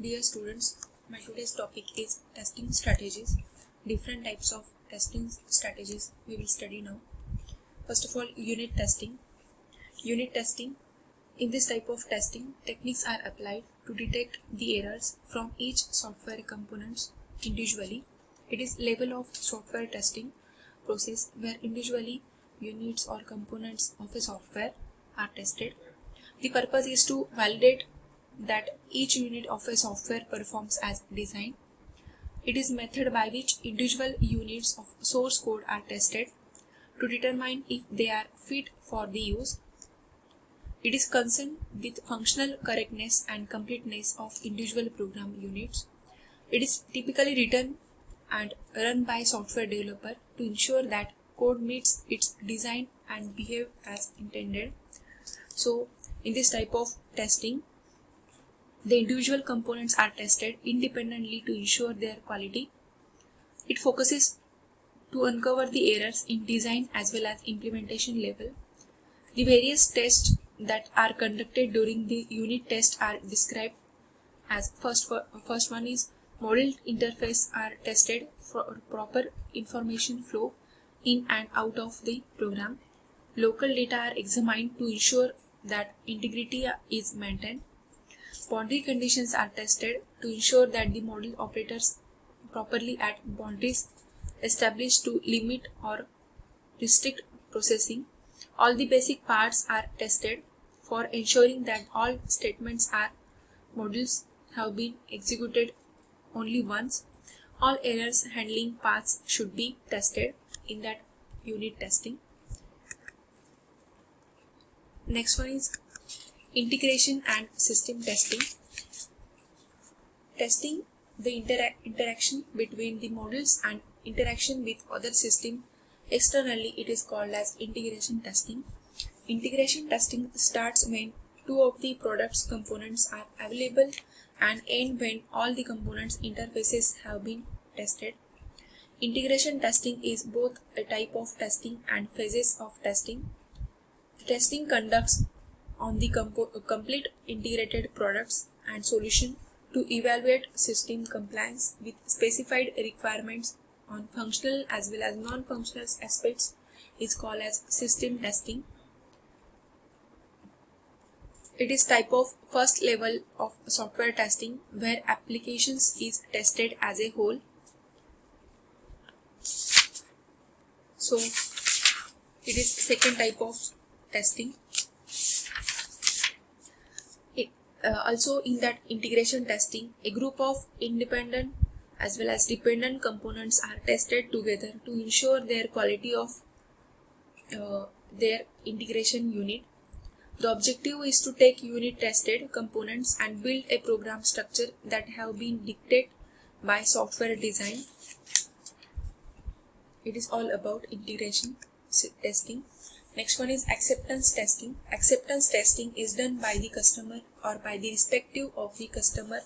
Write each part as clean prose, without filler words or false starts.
Dear students, my today's topic is testing strategies. Different types of testing strategies we will study now. First of all, unit testing. Unit testing. In this type of testing, techniques are applied to detect the errors from each software components individually. It is level of software testing process where individually units or components of a software are tested. The purpose is to validate that each unit of a software performs as designed. It is method by which individual units of source code are tested to determine if they are fit for the use. It is concerned with functional correctness and completeness of individual program units. It is typically written and run by software developer to ensure that code meets its design and behave as intended. So, in this type of testing, the individual components are tested independently to ensure their quality. It focuses to uncover the errors in design as well as implementation level. The various tests that are conducted during the unit test are described as first one is model interface are tested for proper information flow in and out of the program. Local data are examined to ensure that integrity is maintained. Boundary conditions are tested to ensure that the model operates properly at boundaries established to limit or restrict processing. All the basic parts are tested for ensuring that all statements or modules have been executed only once. All errors handling paths should be tested in that unit testing. Next one is integration and system testing. Testing the interaction between the modules and interaction with other system externally, it is called as integration testing. Integration testing starts when two of the product's components are available and end when all the components interfaces have been tested. Integration testing is both a type of testing and phases of testing. The testing conducts on the complete integrated products and solution to evaluate system compliance with specified requirements on functional as well as non-functional aspects is called as system testing. It is type of first level of software testing where applications is tested as a whole. So it is second type of testing. Also in that integration testing, a group of independent as well as dependent components are tested together to ensure their quality of their integration unit. The objective is to take unit tested components and build a program structure that have been dictated by software design. It is all about integration testing. Next one is acceptance testing. Acceptance testing is done by the customer or by the respective of the customer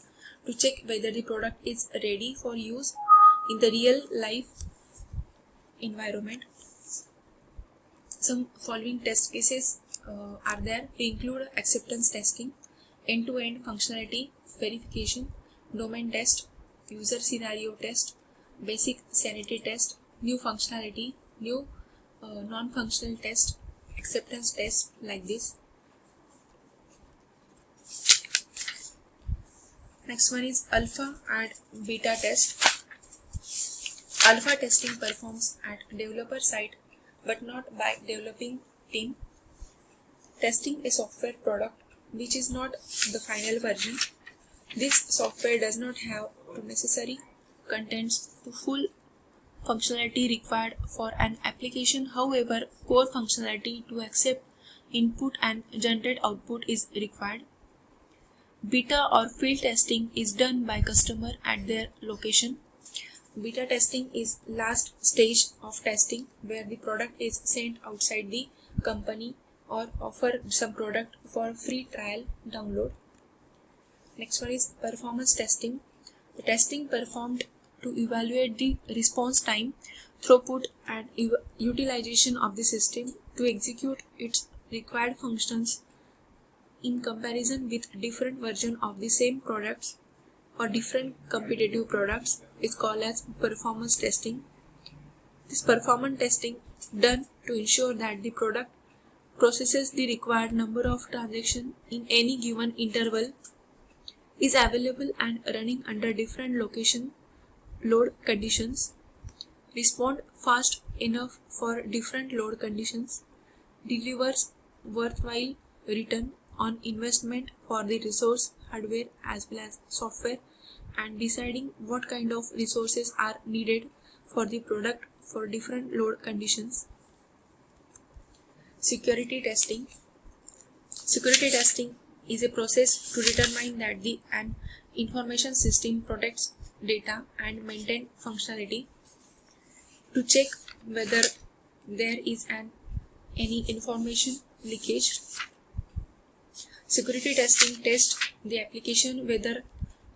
to check whether the product is ready for use in the real life environment. Some following test cases are there to include acceptance testing, end-to-end functionality verification, domain test, user scenario test, basic sanity test, new functionality, new non-functional test, acceptance test, like this. Next one is alpha and beta test. Alpha testing performs at developer side but not by developing team. Testing a software product which is not the final version. This software does not have the necessary contents to full functionality required for an application. However, core functionality to accept input and generate output is required. Beta or field testing is done by customer at their location. Beta testing is last stage of testing where the product is sent outside the company or offer some product for free trial download. Next one is performance testing. The testing performed to evaluate the response time, throughput and utilization of the system to execute its required functions in comparison with different versions of the same products or different competitive products is called as performance testing. This performance testing done to ensure that the product processes the required number of transactions in any given interval is available and running under different location load conditions, respond fast enough for different load conditions, delivers worthwhile return on investment for the resource, hardware as well as software, and deciding what kind of resources are needed for the product for different load conditions. Security testing. Security testing is a process to determine that an information system protects data and maintains functionality, to check whether there is any information leakage. Security testing tests the application whether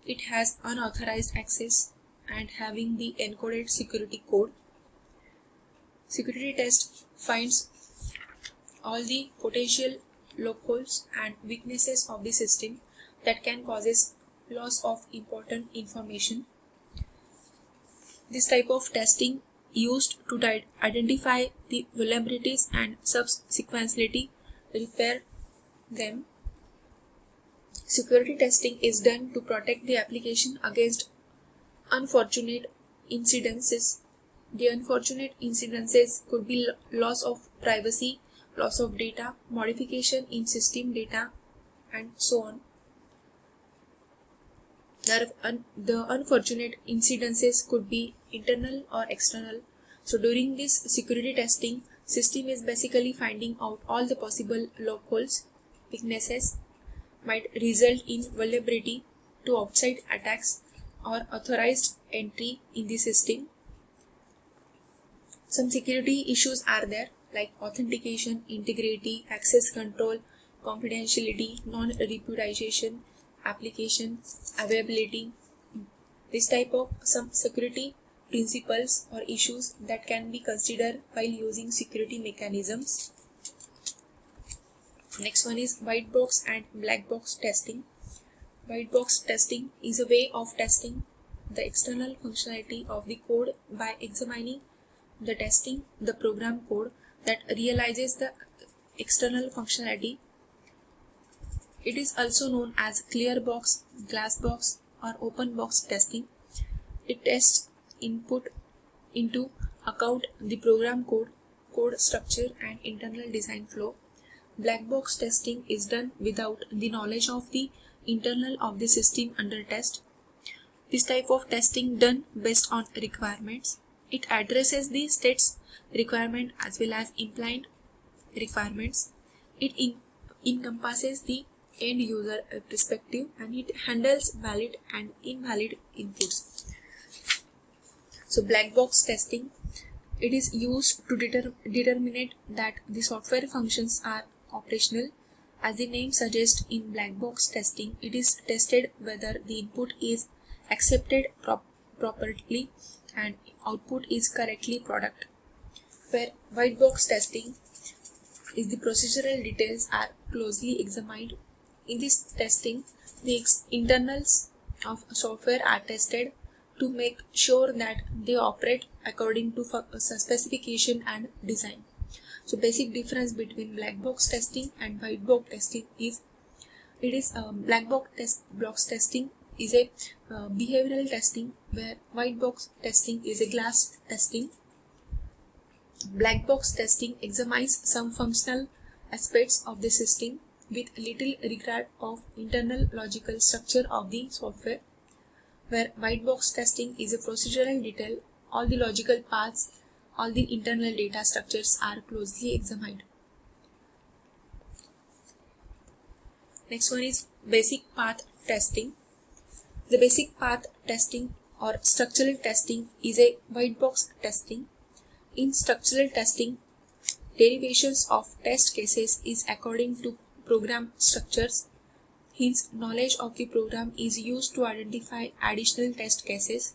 it has unauthorized access and having the encoded security code. Security test finds all the potential loopholes and weaknesses of the system that can cause loss of important information. This type of testing used to identify the vulnerabilities and subsequently repair them. Security testing is done to protect the application against unfortunate incidences. The unfortunate incidences could be loss of privacy, loss of data, modification in system data, and so on. The unfortunate incidences could be internal or external. So during this security testing, system is basically finding out all the possible loopholes, weaknesses might result in vulnerability to outside attacks or authorized entry in the system. Some security issues are there like authentication, integrity, access control, confidentiality, non-repudiation, application availability. This type of some security principles or issues that can be considered while using security mechanisms. Next one is white box and black box testing. White box testing is a way of testing the external functionality of the code by examining the program code that realizes the external functionality. It is also known as clear box, glass box, or open box testing. It tests input into account the program code structure, and internal design flow. Black box testing is done without the knowledge of the internal of the system under test. This type of testing done based on requirements. It addresses the state's requirement as well as implied requirements. It encompasses the end user perspective, and it handles valid and invalid inputs. So black box testing, it is used to determine that the software functions are operational. As the name suggests, in black box testing, it is tested whether the input is accepted properly and output is correctly product. Where white box testing is the procedural details are closely examined. In this testing, the internals of software are tested to make sure that they operate according to specification and design. So basic difference between black box testing and white box testing is black box testing is a behavioral testing, where white box testing is a glass testing. Black box testing examines some functional aspects of the system with little regard of internal logical structure of the software, where white box testing is a procedural detail. All the logical paths, all the internal data structures are closely examined. Next one is basic path testing. The basic path testing or structural testing is a white box testing. In structural testing, derivations of test cases is according to program structures. Hence, knowledge of the program is used to identify additional test cases.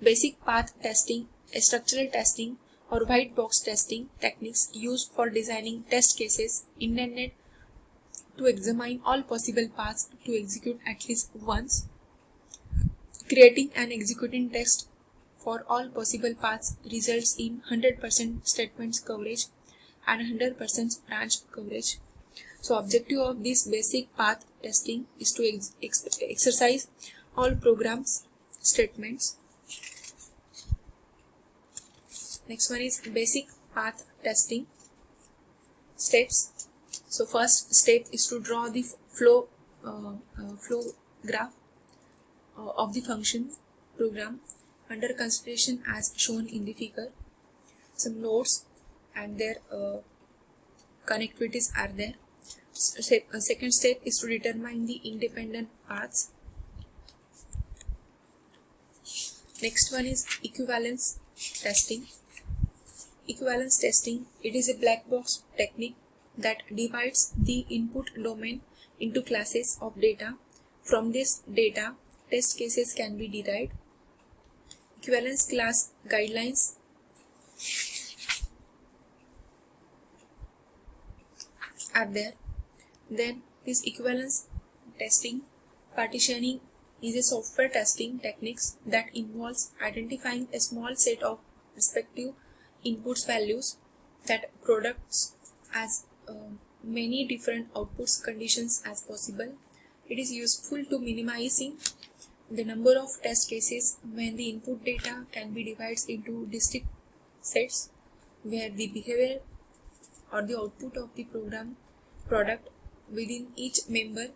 Basic path testing, structural testing, or white box testing techniques used for designing test cases intended to examine all possible paths to execute at least once. Creating and executing tests for all possible paths results in 100% statements coverage and 100% branch coverage. So objective of this basic path testing is to exercise all programs statements. Next one is basic path testing steps. So first step is to draw the flow graph of the function program under consideration as shown in the figure. Some nodes and their connectivities are there. Second step is to determine the independent paths. Next one is equivalence testing. Equivalence testing, it is a black box technique that divides the input domain into classes of data. From this data, test cases can be derived. Equivalence class guidelines are there. Then this equivalence testing partitioning is a software testing techniques that involves identifying a small set of respective inputs values that products as many different outputs conditions as possible. It is useful to minimizing the number of test cases when the input data can be divided into distinct sets where the behavior or the output of the program product within each member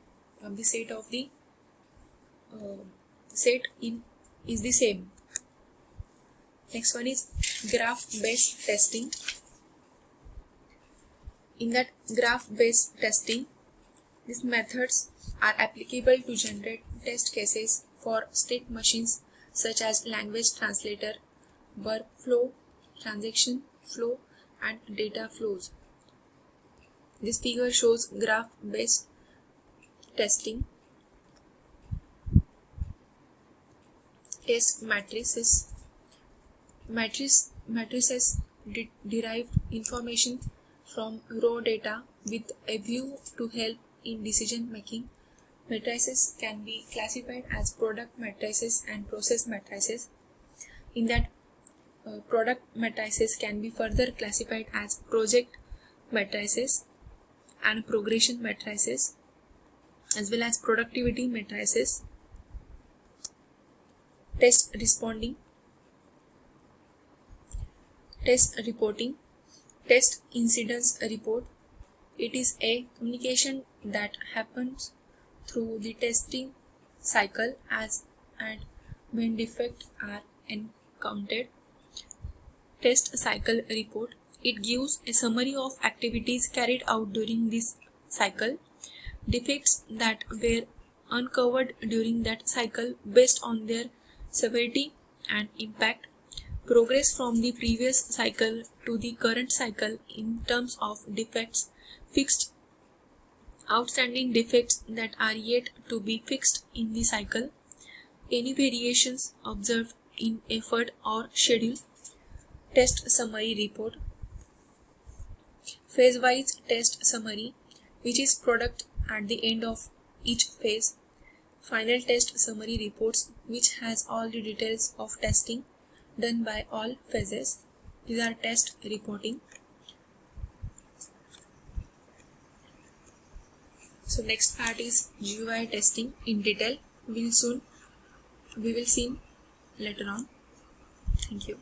of the set of the is the same. Next one is graph-based testing. In that graph-based testing, these methods are applicable to generate test cases for state machines such as language translator, workflow, transaction flow, and data flows. This figure shows graph-based testing. Test matrices. Matrices derive information from raw data with a view to help in decision making. Matrices can be classified as product matrices and process matrices. In that, product matrices can be further classified as project matrices and progression matrices, as well as productivity matrices. Test responding, test reporting, test incidence report. It is a communication that happens through the testing cycle as and when defects are encountered. Test cycle report. It gives a summary of activities carried out during this cycle, defects that were uncovered during that cycle based on their severity and impact, progress from the previous cycle to the current cycle in terms of defects fixed, outstanding defects that are yet to be fixed in the cycle, any variations observed in effort or schedule. Test summary report. Phase-wise test summary, which is product at the end of each phase. Final test summary reports, which has all the details of testing done by all phases. These are test reporting. So next part is GUI testing in detail. We will see later on. Thank you.